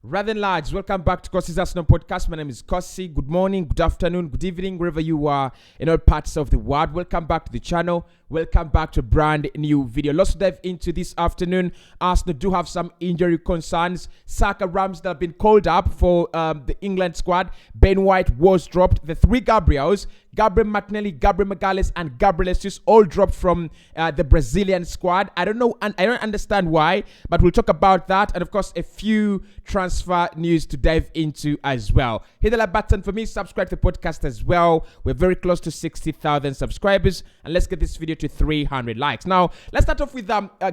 Rather than large, welcome back to Kossi's Arsenal podcast. My name is Kossi. Good morning, good afternoon, good evening, wherever you are in all parts of the world. Welcome back to the channel. Welcome back to a brand new video. Let's dive into this afternoon. Arsenal do have some injury concerns. Saka, Ramsdale have been called up for the England squad. Ben White was dropped. The three Gabriels, Gabriel Martinelli, Gabriel Magalhaes, and Gabriel Jesus all dropped from the Brazilian squad. I don't know, and I don't understand why, but we'll talk about that, and of course a few transfer news to dive into as well. Hit the like button for me, subscribe to the podcast as well. We're very close to 60,000 subscribers, and let's get this video to 300 likes. Now, let's start off with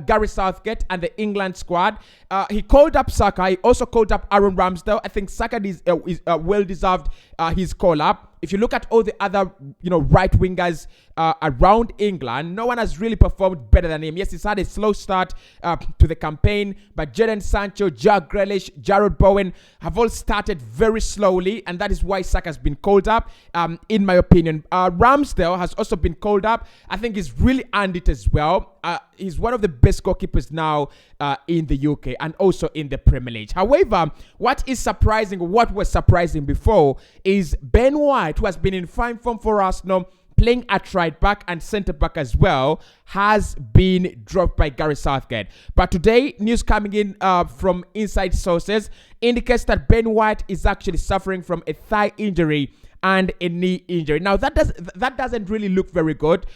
Gary Southgate and the England squad. He called up Saka. He also called up Aaron Ramsdale. I think Saka is well-deserved his call-up. If you look at all the other, right wingers around England, no one has really performed better than him. Yes, he's had a slow start to the campaign, but Jadon Sancho, Jack Grealish, Jared Bowen have all started very slowly, and that is why Saka has been called up, in my opinion. Ramsdale has also been called up. I think he's really earned it as well. He's one of the best goalkeepers now in the UK and also in the Premier League. However, what was surprising before is Ben White, who has been in fine form for Arsenal, playing at right back and centre back as well, has been dropped by Gary Southgate. But today, news coming in from inside sources indicates that Ben White is actually suffering from a thigh injury and a knee injury. Now that doesn't really look very good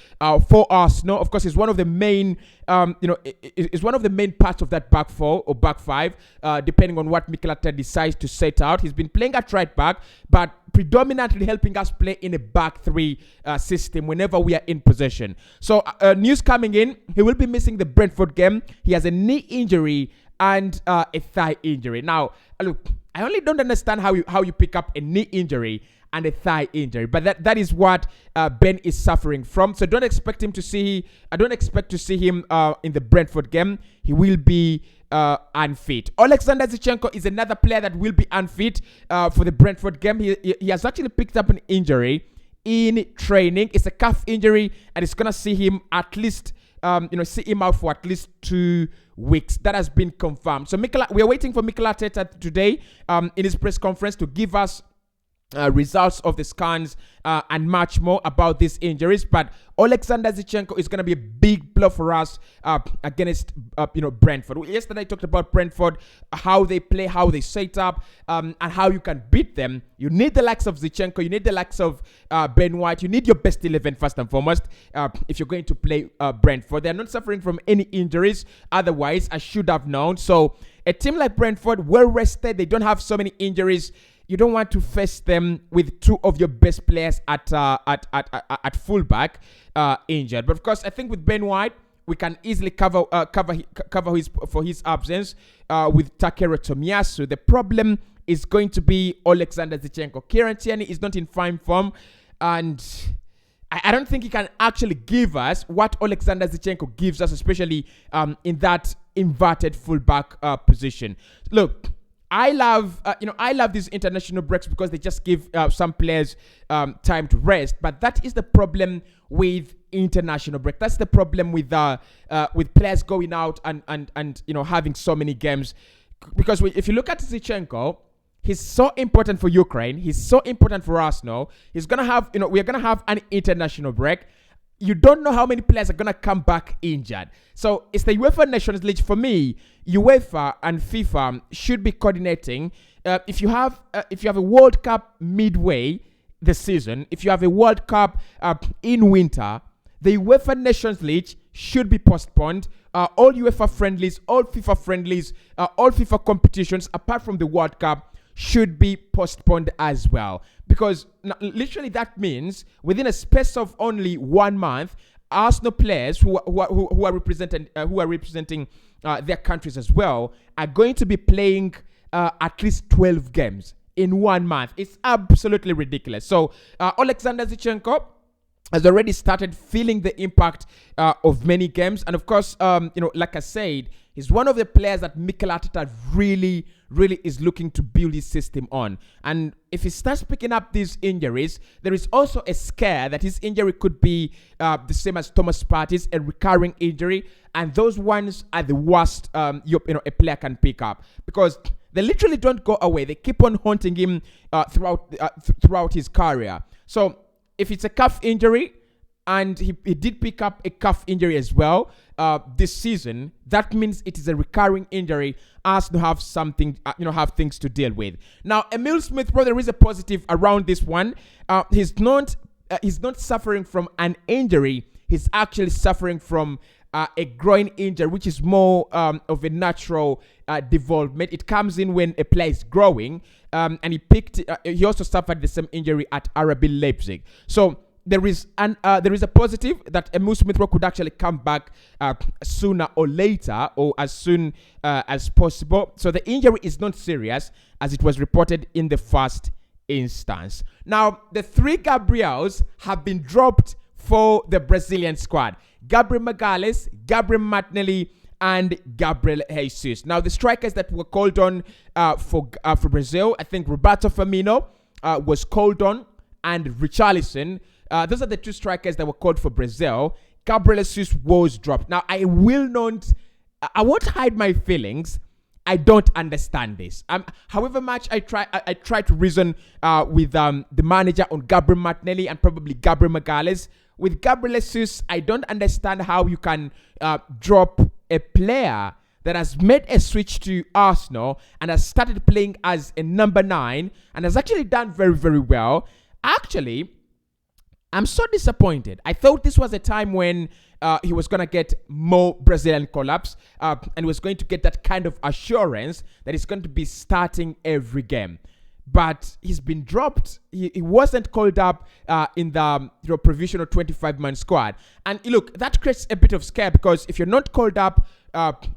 for Arsenal. Of course, it's one of the main, it's one of the main parts of that back four or back five, depending on what Mikel Arteta decides to set out. He's been playing at right back, but predominantly helping us play in a back three system whenever we are in possession. So news coming in, he will be missing the Brentford game. He has a knee injury and a thigh injury. Now, look, I only don't understand how you pick up a knee injury and a thigh injury, but that is what Ben is suffering from. So don't expect him to see. I don't expect to see him in the Brentford game. He will be unfit. Alexander Zinchenko is another player that will be unfit for the Brentford game. He has actually picked up an injury in training. It's a calf injury, and it's gonna see him at least see him out for at least 2 weeks. That has been confirmed. So we are waiting for Mikel Arteta today in his press conference to give us results of the scans and much more about these injuries. But Alexander Zinchenko is going to be a big blow for us against Brentford. Yesterday I talked about Brentford, how they play, how they set up, and how you can beat them. You need the likes of Zinchenko, you need the likes of Ben White, you need your best 11 first and foremost if you're going to play Brentford. They're not suffering from any injuries, otherwise I should have known. So a team like Brentford, well rested, they don't have so many injuries. You don't want to face them with two of your best players at fullback injured. But of course, I think with Ben White, we can easily cover his absence with Takehiro Tomiyasu. The problem is going to be Alexander Zinchenko. Kieran Tierney is not in fine form, and I don't think he can actually give us what Alexander Zinchenko gives us, especially in that inverted fullback position. Look, I love these international breaks because they just give some players time to rest. But that is the problem with international break. That's the problem with players going out and having so many games. Because if you look at Zinchenko, he's so important for Ukraine. He's so important for Arsenal. He's gonna have we're gonna have an international break. You don't know how many players are going to come back injured. So it's the UEFA Nations League. For me, UEFA and FIFA should be coordinating. If you have a World Cup midway the season, if you have a World Cup in winter, the UEFA Nations League should be postponed. All UEFA friendlies, all FIFA friendlies, all FIFA competitions, apart from the World Cup, should be postponed as well, because literally that means within a space of only 1 month, Arsenal players who are representing their countries as well are going to be playing at least 12 games in 1 month. It's absolutely ridiculous. So Alexander Zinchenko has already started feeling the impact of many games, and of course, like I said, he's one of the players that Mikel Arteta really is looking to build his system on. And if he starts picking up these injuries, there is also a scare that his injury could be the same as Thomas Partey's, a recurring injury, and those ones are the worst a player can pick up, because They literally don't go away. They keep on haunting him throughout his career. So if it's a calf injury, and he did pick up a calf injury as well this season, that means it is a recurring injury. Arsenal have have things to deal with. Now, Emil Smith-Rowe, there is a positive around this one. He's not suffering from an injury. He's actually suffering from a groin injury, which is more of a natural development. It comes in when a player is growing, and he also suffered the same injury at RB Leipzig. So there is a positive that Emil Smith-Rowe could actually come back sooner or later, or as soon as possible. So the injury is not serious, as it was reported in the first instance. Now, the 3 Gabriels have been dropped for the Brazilian squad: Gabriel Magalhães, Gabriel Martinelli, and Gabriel Jesus. Now, the strikers that were called on for Brazil, I think Roberto Firmino was called on, and Richarlison. Those are the 2 strikers that were called for Brazil. Gabriel Jesus was dropped. Now, I won't hide my feelings. I don't understand this. However much I try to reason with the manager on Gabriel Martinelli and probably Gabriel Magalhães. With Gabriel Jesus, I don't understand how you can drop a player that has made a switch to Arsenal and has started playing as a number 9 and has actually done very, very well. Actually, I'm so disappointed. I thought this was a time when he was going to get more Brazilian call-ups and was going to get that kind of assurance that he's going to be starting every game. But he's been dropped. He wasn't called up in the provisional 25-man squad. And look, that creates a bit of scare, because if you're not called up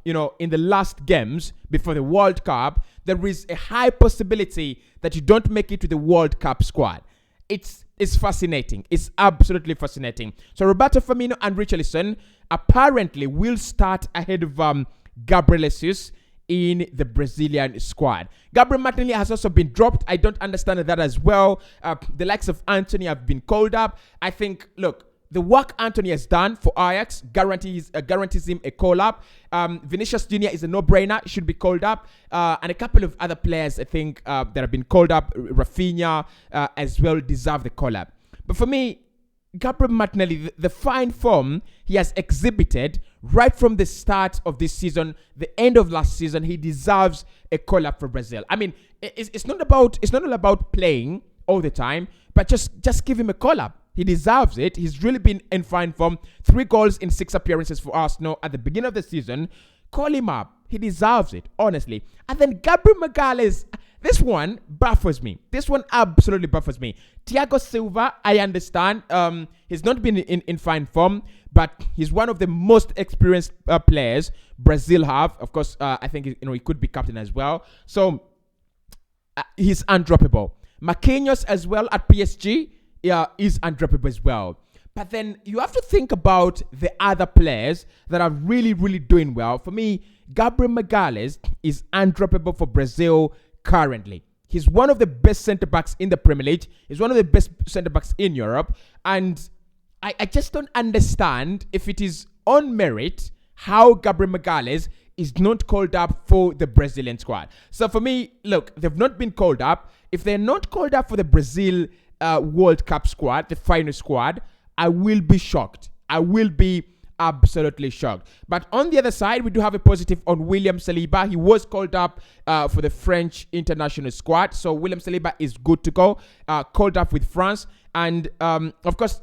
in the last games before the World Cup, there is a high possibility that you don't make it to the World Cup squad. It's fascinating. It's absolutely fascinating. So Roberto Firmino and Richarlison apparently will start ahead of Gabriel Jesus in the Brazilian squad. Gabriel Martinelli has also been dropped. I don't understand that as well. The likes of Anthony have been called up. I think, look, the work Anthony has done for Ajax guarantees him a call-up. Vinicius Jr. is a no-brainer. He should be called up. And a couple of other players, I think, that have been called up, Rafinha, as well, deserve the call-up. But for me, Gabriel Martinelli, the fine form he has exhibited right from the start of this season, the end of last season, he deserves a call-up for Brazil. I mean, it's not all about playing all the time, but just give him a call-up. He deserves it. He's really been in fine form. 3 goals in 6 appearances for Arsenal at the beginning of the season. Call him up. He deserves it, honestly. And then Gabriel Magalhães, this one baffles me. This one absolutely baffles me. Thiago Silva, I understand. He's not been in fine form, but he's one of the most experienced players Brazil have. Of course, I think he could be captain as well. So he's undroppable. Marquinhos as well at PSG is undroppable as well. But then you have to think about the other players that are really, really doing well. For me, Gabriel Magalhães is undroppable for Brazil currently. He's one of the best centre-backs in the Premier League. He's one of the best centre-backs in Europe. And I just don't understand if it is on merit how Gabriel Magalhães is not called up for the Brazilian squad. So for me, look, they've not been called up. If they're not called up for the Brazil World Cup squad, the final squad, I will be shocked. I will be absolutely shocked. But on the other side, we do have a positive on William Saliba. He was called up for the French international squad. So William Saliba is good to go. Called up with France. And of course,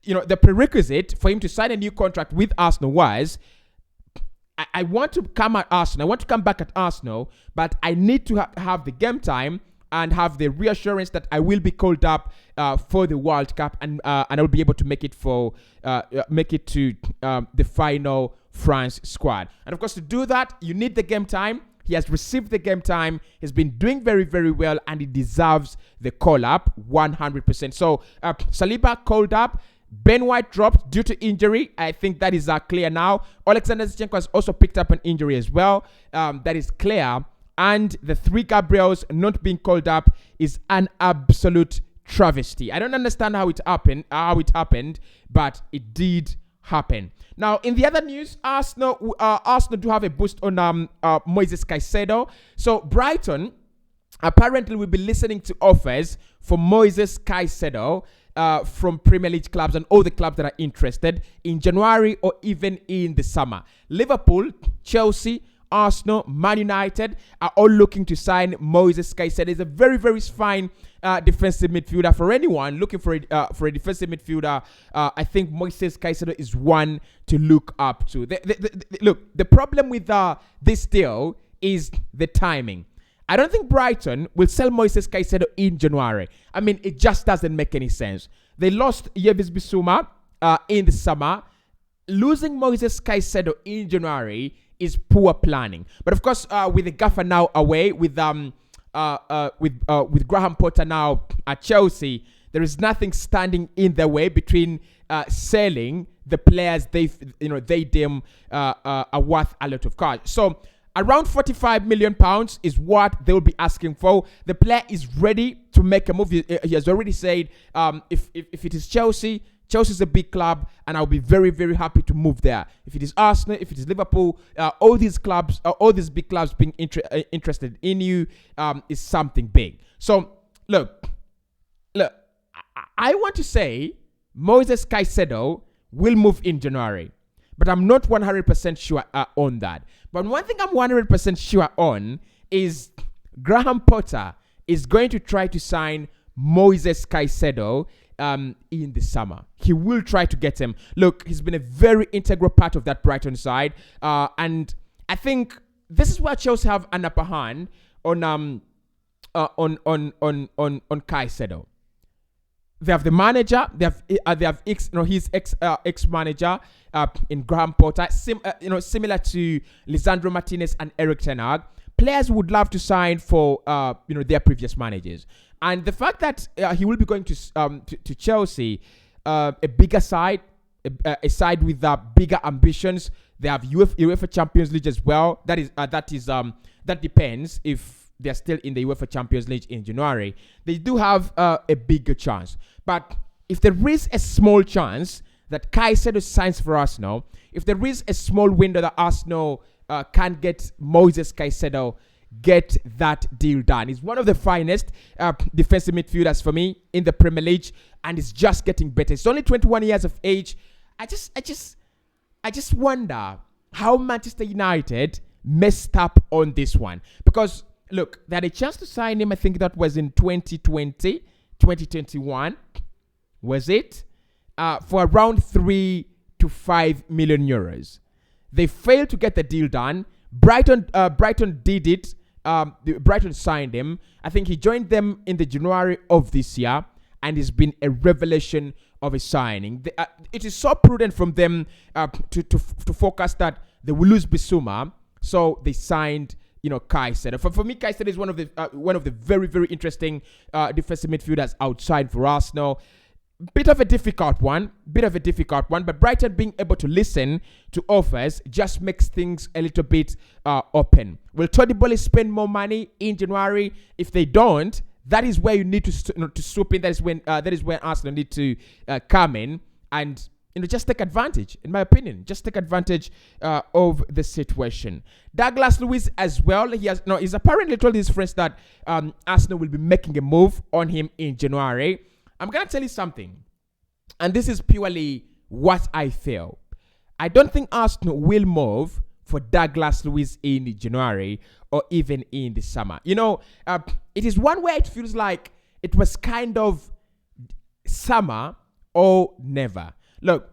the prerequisite for him to sign a new contract with Arsenal was, I want to come at Arsenal. I want to come back at Arsenal, but I need to have the game time and have the reassurance that I will be called up for the World Cup, and I will be able to make it to the final France squad. And of course, to do that, you need the game time. He has received the game time. He's been doing very, very well, and he deserves the call up 100%. So Saliba called up. Ben White dropped due to injury. I think that is clear now. Alexander Zinchenko has also picked up an injury as well. That is clear. And the 3 Gabriels not being called up is an absolute travesty. I don't understand how it happened, but it did happen. Now, in the other news, Arsenal do have a boost on Moises Caicedo. So Brighton apparently will be listening to offers for Moises Caicedo from Premier League clubs and all the clubs that are interested in January or even in the summer. Liverpool, Chelsea, Arsenal, Man United are all looking to sign Moises Caicedo. He's a very, very fine defensive midfielder. For anyone looking for a defensive midfielder, I think Moises Caicedo is one to look up to. Look, the problem with this deal is the timing. I don't think Brighton will sell Moises Caicedo in January. I mean, it just doesn't make any sense. They lost Yves Bissouma in the summer. Losing Moises Caicedo in January is poor planning. But of course, with the gaffer now away, with Graham Potter now at Chelsea, there is nothing standing in the way between selling the players they deem are worth a lot of cash. So around £45 million is what they will be asking for. The player is ready to make a move. He has already said, if it is Chelsea, Chelsea's a big club, and I'll be very, very happy to move there. If it is Arsenal, if it is Liverpool, all these clubs, all these big clubs being interested in you is something big. So, look, I want to say Moises Caicedo will move in January, but I'm not 100% sure on that. But one thing I'm 100% sure on is Graham Potter is going to try to sign Moises Caicedo in the summer. He will try to get him. Look, he's been a very integral part of that Brighton side, and I think this is where Chelsea have an upper hand on Caicedo. They have the manager. They have his ex manager in Graham Potter. Similar to Lisandro Martinez and Eric Ten Hag. Players would love to sign for their previous managers, and the fact that he will be going to Chelsea, a bigger side, a side with bigger ambitions. They have UEFA Champions League as well. That depends if they're still in the UEFA Champions League in January. They do have a bigger chance. But if there is a small chance that Caicedo signs for Arsenal, if there is a small window that Arsenal can get Moises Caicedo, get that deal done. He's one of the finest defensive midfielders for me in the Premier League, and it's just getting better. He's only 21 years of age. I just wonder how Manchester United messed up on this one, because look, they had a chance to sign him. I think that was in 2021, was it? For around 3 to 5 million euros. They failed to get the deal done. Brighton did it. Brighton signed him. I think he joined them in the January of this year, and it's been a revelation of a signing. It is so prudent from them to focus that they will lose Bissouma, so they signed Caicedo. For me, Caicedo is one of the very, very interesting defensive midfielders outside for Arsenal. Bit of a difficult one, but Brighton being able to listen to offers just makes things a little bit open. Will Tony Bolle spend more money in January? If they don't, that is where you need to swoop in. That is when Arsenal need to come in and just take advantage. In my opinion, just take advantage of the situation. Douglas Luiz as well. He's apparently told his friends that Arsenal will be making a move on him in January. I'm going to tell you something, and this is purely what I feel. I don't think Arsenal will move for Douglas Luiz in January or even in the summer. It is one where it feels like it was kind of summer or never. Look,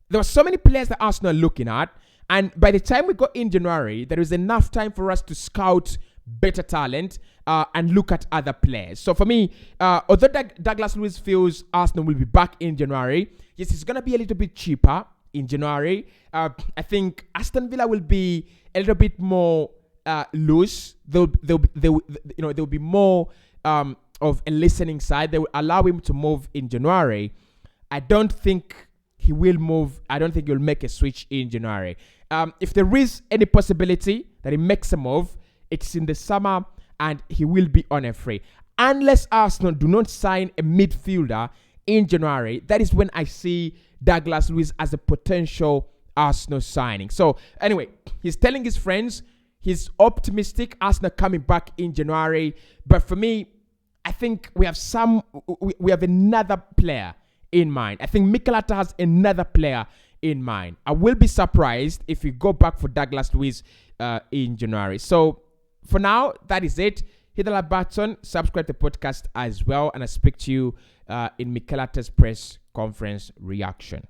there were so many players that Arsenal are looking at, and by the time we got in January, there is enough time for us to scout better talent and look at other players. So for me, although Douglas Luiz feels Arsenal will be back in January, yes, it's going to be a little bit cheaper in January. I think Aston Villa will be a little bit more loose. They'll be more of a listening side. They will allow him to move in January. I don't think he will move. I don't think he'll make a switch in January. If there is any possibility that he makes a move, it's in the summer, and he will be on a free. Unless Arsenal do not sign a midfielder in January, that is when I see Douglas Luiz as a potential Arsenal signing. So anyway, he's telling his friends he's optimistic Arsenal coming back in January. But for me, I think we have another player in mind. I think Mikel Arteta has another player in mind. I will be surprised if we go back for Douglas Luiz in January. So for now, that is it. Hit the like button, subscribe to the podcast as well, and I speak to you in Mikel Arteta's press conference reaction.